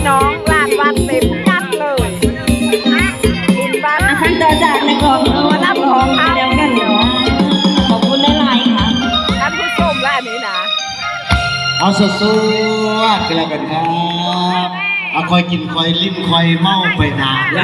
น้องลานวัดเต็มยัดเลยบุญบ้าน ขั้นต่อจากในกล่องเรารับของเดียวกันเนาะขอบคุณหลายๆค่ะ ท่านผู้ชมและอันนี้นะ เอาสดๆกันแล้วกันครับเอาคอยกินคอยลิ้นคอยเมาไปนาน